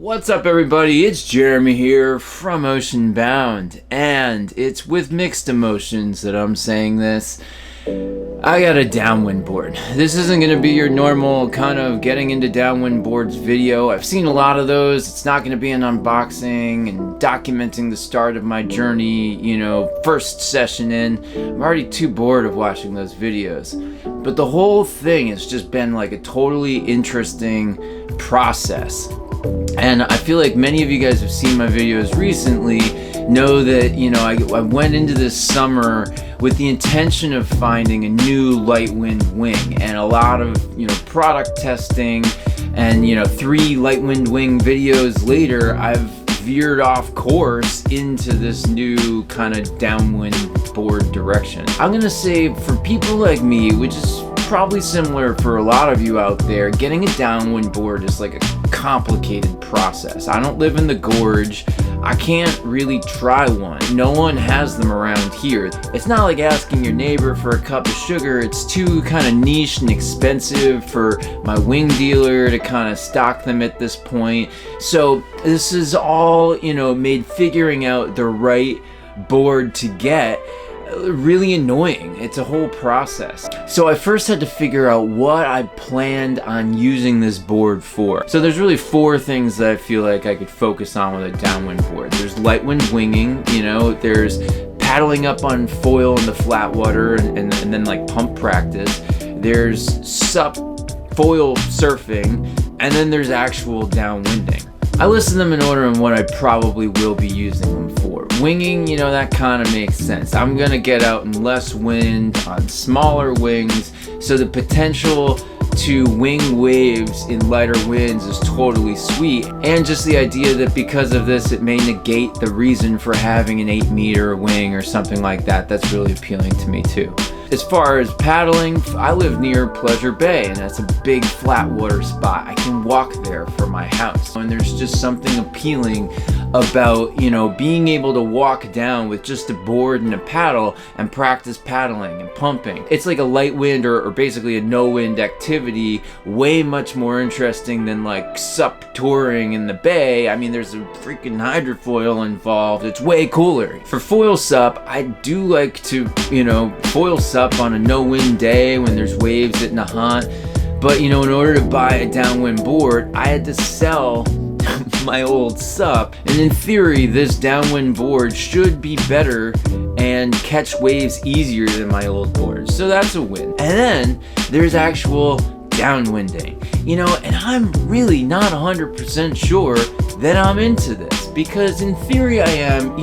What's up, everybody? It's Jeremy here from Ocean Bound, and it's with mixed emotions that I'm saying this. I got a downwind board. This isn't going to be your normal kind of getting into downwind boards video. I've seen a lot of those. It's not going to be an unboxing and documenting the start of my journey, first session in. I'm already too bored of watching those videos. But the whole thing has just been like a totally interesting process. And I feel like many of you guys have seen my videos recently, know that, I went into this summer with the intention of finding a new light wind wing, and a lot of, product testing and, 3 light wind wing videos later, I've veered off course into this new kind of downwind board direction. I'm gonna say for people like me, which is probably similar for a lot of you out there, getting a downwind board is like a complicated process. I don't live in the gorge. I can't really try one. No one has them around here. It's not like asking your neighbor for a cup of sugar. It's too kind of niche and expensive for my wing dealer to kind of stock them at this point. So this is all, made figuring out the right board to get really annoying. It's a whole process. So I first had to figure out what I planned on using this board for. So there's really 4 things that I feel like I could focus on with a downwind board. There's light wind winging, there's paddling up on foil in the flat water and then like pump practice. There's sup foil surfing, and then there's actual downwinding. I listed them in order on what I probably will be using them for. Winging, that kind of makes sense. I'm gonna get out in less wind on smaller wings, so the potential to wing waves in lighter winds is totally sweet. And just the idea that because of this, it may negate the reason for having an 8-meter wing or something like that. That's really appealing to me too. As far as paddling, I live near Pleasure Bay, and that's a big flat water spot. I can walk there from my house. And there's just something appealing about, being able to walk down with just a board and a paddle and practice paddling and pumping. It's like a light wind or basically a no wind activity, way much more interesting than like sup touring in the bay. I mean, there's a freaking hydrofoil involved. It's way cooler. For foil sup, I do like to, foil sup on a no wind day when there's waves at Nahant. But, in order to buy a downwind board, I had to sell my old sup, and in theory this downwind board should be better and catch waves easier than my old board, so that's a win. And then there's actual downwinding, and I'm really not 100% sure that I'm into this, because in theory I am.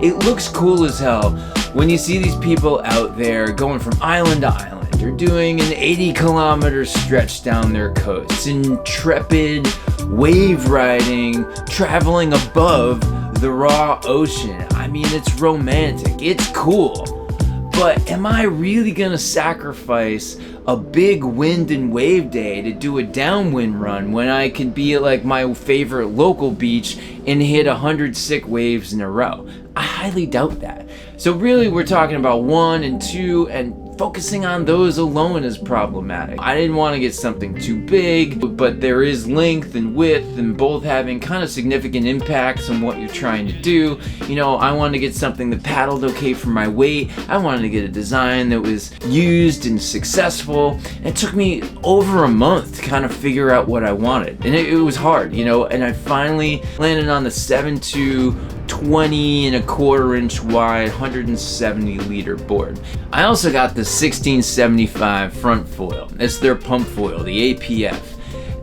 It looks cool as hell when you see these people out there going from island to island. They're doing an 80-kilometer stretch down their coasts, intrepid wave riding, traveling above the raw ocean. I mean, it's romantic, it's cool. But am I really gonna sacrifice a big wind and wave day to do a downwind run when I could be at like my favorite local beach and hit 100 sick waves in a row? I highly doubt that. So really we're talking about 1 and 2, and focusing on those alone is problematic. I didn't want to get something too big, but there is length and width, and both having kind of significant impacts on what you're trying to do. I wanted to get something that paddled okay for my weight. I wanted to get a design that was used and successful. And it took me over a month to kind of figure out what I wanted. And it was hard, and I finally landed on the 7.2 20.25-inch wide 170 liter board. I also got the 1675 front foil. It's their pump foil, the APF.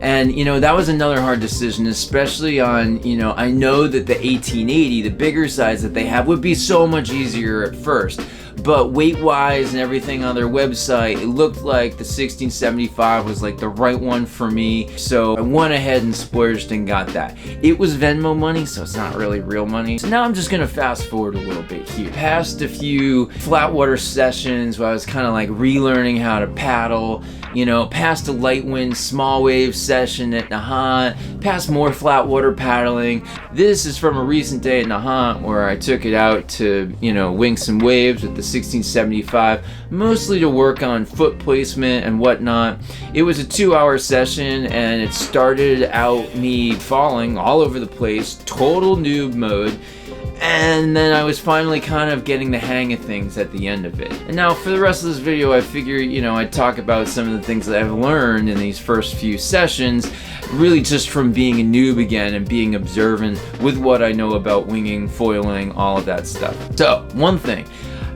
And that was another hard decision, especially on, I know that the 1880, the bigger size that they have, would be so much easier at first. But weight-wise and everything on their website, it looked like the 1675 was like the right one for me. So I went ahead and splurged and got that. It was Venmo money, so it's not really real money. So now I'm just gonna fast forward a little bit here. Past a few flat water sessions where I was kind of like relearning how to paddle, past a light wind, small wave session at Nahant, past more flat water paddling. This is from a recent day at Nahant where I took it out to, wing some waves with the 1675, mostly to work on foot placement and whatnot. It was a 2-hour session and it started out me falling all over the place, total noob mode. And then I was finally kind of getting the hang of things at the end of it. And now for the rest of this video, I figure, I'd talk about some of the things that I've learned in these first few sessions, really just from being a noob again and being observant with what I know about winging, foiling, all of that stuff. So, one thing.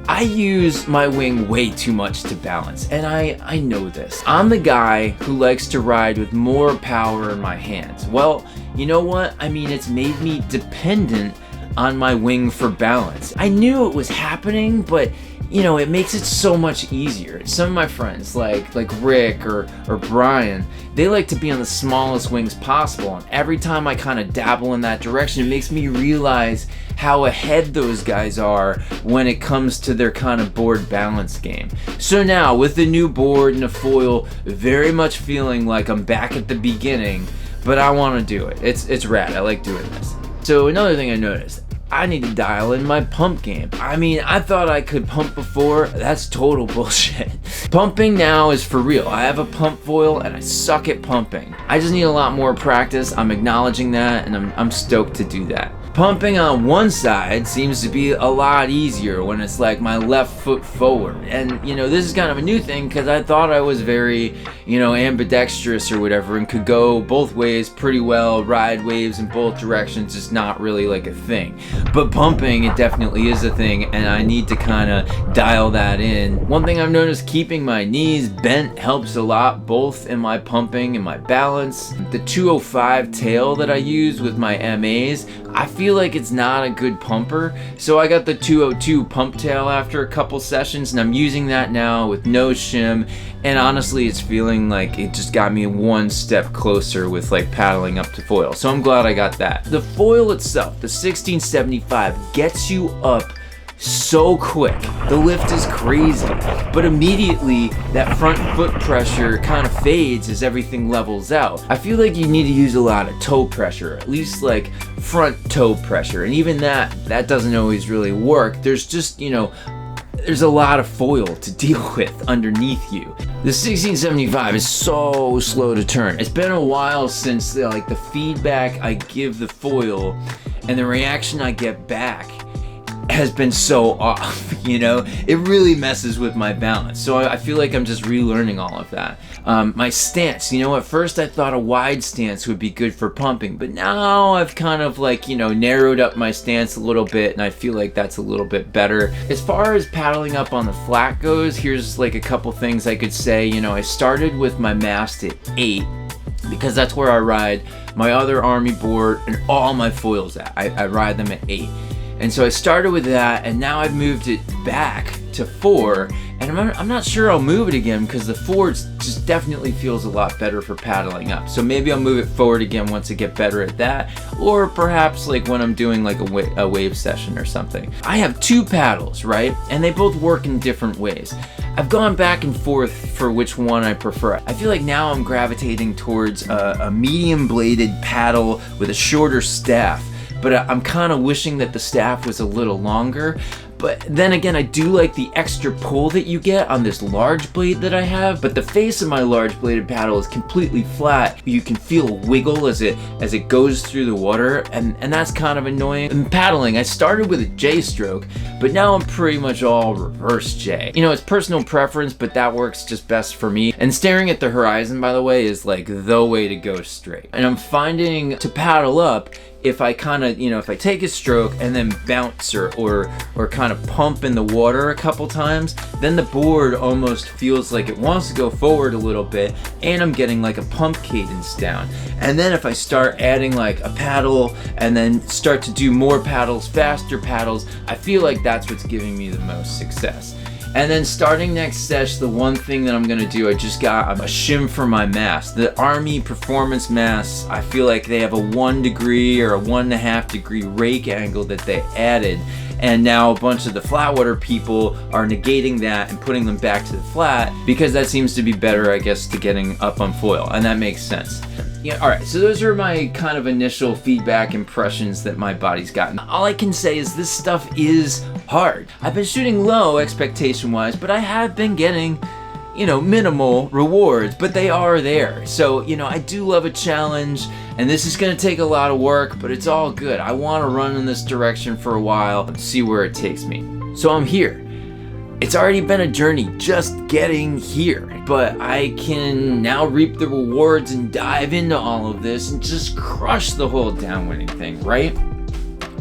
I use my wing way too much to balance, and I know this. I'm the guy who likes to ride with more power in my hands. Well, you know what? It's made me dependent on my wing for balance. I knew it was happening, but it makes it so much easier. Some of my friends, like Rick or Brian, they like to be on the smallest wings possible, and every time I kind of dabble in that direction, it makes me realize how ahead those guys are when it comes to their kind of board balance game. So now, with the new board and a foil, very much feeling like I'm back at the beginning, but I want to do it. It's rad. I like doing this. So another thing I noticed, I need to dial in my pump game. I thought I could pump before. That's total bullshit. Pumping now is for real. I have a pump foil and I suck at pumping. I just need a lot more practice. I'm acknowledging that, and I'm stoked to do that. Pumping on one side seems to be a lot easier when it's like my left foot forward. And, this is kind of a new thing because I thought I was very, ambidextrous or whatever and could go both ways pretty well, ride waves in both directions, just not really like a thing. But pumping, it definitely is a thing, and I need to kind of dial that in. One thing I've noticed, keeping my knees bent helps a lot, both in my pumping and my balance. The 205 tail that I use with my MAs, I feel like it's not a good pumper, so I got the 202 pump tail after a couple sessions, and I'm using that now with no shim, and honestly it's feeling like it just got me one step closer with like paddling up to foil, so I'm glad I got that. The foil itself, the 1675, gets you up so quick. The lift is crazy, but immediately that front foot pressure kind of fades as everything levels out. I feel like you need to use a lot of toe pressure, at least like front toe pressure, and even that doesn't always really work. There's just, there's a lot of foil to deal with underneath you. The 1675 is so slow to turn. It's been a while since the feedback I give the foil and the reaction I get back has been so off, it really messes with my balance. So I feel like I'm just relearning all of that. My stance, at first I thought a wide stance would be good for pumping, but now I've kind of narrowed up my stance a little bit, and I feel like that's a little bit better. As far as paddling up on the flat goes, here's a couple things I could say. I started with my mast at 8, because that's where I ride my other Army board and all my foils at. I ride them at 8. And so I started with that, and now I've moved it back to 4, and I'm not sure I'll move it again because the 4 just definitely feels a lot better for paddling up. So maybe I'll move it forward again once I get better at that, or perhaps when I'm doing a wave session or something. I have 2 paddles, right? And they both work in different ways. I've gone back and forth for which one I prefer. I feel like now I'm gravitating towards a medium bladed paddle with a shorter staff. But I'm kind of wishing that the staff was a little longer. But then again, I do like the extra pull that you get on this large blade that I have, but the face of my large bladed paddle is completely flat. You can feel a wiggle as it goes through the water, and that's kind of annoying. In paddling, I started with a J stroke, but now I'm pretty much all reverse J. It's personal preference, but that works just best for me. And staring at the horizon, by the way, is the way to go straight. And I'm finding to paddle up, if I kind of, if I take a stroke and then bounce or kind of pump in the water a couple times, then the board almost feels like it wants to go forward a little bit, and I'm getting a pump cadence down. And then if I start adding a paddle and then start to do more paddles, faster paddles, I feel like that's what's giving me the most success. And then starting next sesh, the one thing that I'm gonna do, I just got a shim for my mast. The Army Performance masks, I feel like they have a 1 degree or a 1.5 degree rake angle that they added. And now a bunch of the flat water people are negating that and putting them back to the flat because that seems to be better, I guess, to getting up on foil, and that makes sense. Yeah, all right, so those are my kind of initial feedback impressions that my body's gotten. All I can say is this stuff is hard. I've been shooting low expectation-wise, but I have been getting, minimal rewards, but they are there. So, I do love a challenge, and this is gonna take a lot of work, but it's all good. I wanna run in this direction for a while and see where it takes me. So I'm here. It's already been a journey just getting here, but I can now reap the rewards and dive into all of this and just crush the whole downwinding thing, right?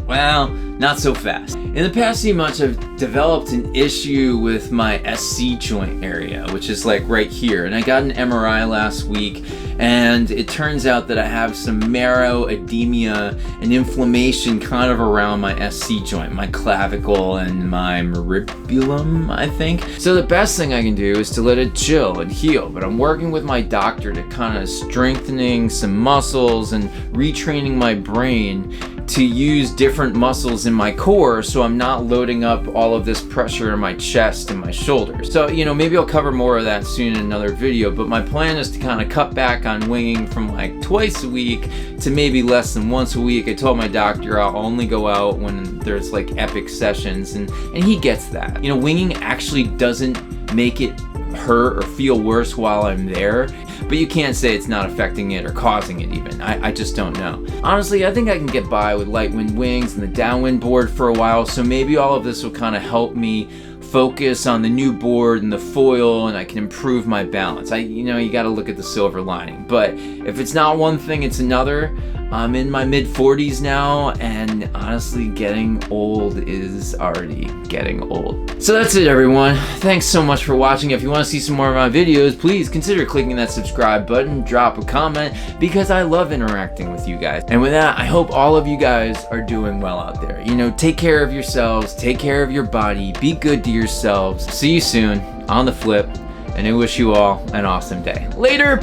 Well, not so fast. In the past few months, I've developed an issue with my SC joint area, which is like right here. And I got an MRI last week, and it turns out that I have some marrow edema and inflammation kind of around my SC joint, my clavicle and my cerebellum, I think. So the best thing I can do is to let it chill and heal, but I'm working with my doctor to kind of strengthening some muscles and retraining my brain to use different muscles in my core so I'm not loading up all of this pressure in my chest and my shoulders. So, maybe I'll cover more of that soon in another video, but my plan is to kind of cut back on winging from like twice a week to maybe less than once a week. I told my doctor I'll only go out when there's like epic sessions, and he gets that. Winging actually doesn't make it hurt or feel worse while I'm there, but you can't say it's not affecting it or causing it even. I just don't know. Honestly, I think I can get by with light wind wings and the downwind board for a while, so maybe all of this will kind of help me focus on the new board and the foil, and I can improve my balance. You gotta look at the silver lining, but if it's not one thing, it's another. I'm in my mid-40s now, and honestly, getting old is already getting old. So that's it, everyone. Thanks so much for watching. If you want to see some more of my videos, please consider clicking that subscribe button, drop a comment, because I love interacting with you guys. And with that, I hope all of you guys are doing well out there. Take care of yourselves, take care of your body, be good to yourselves. See you soon on the flip, and I wish you all an awesome day. Later!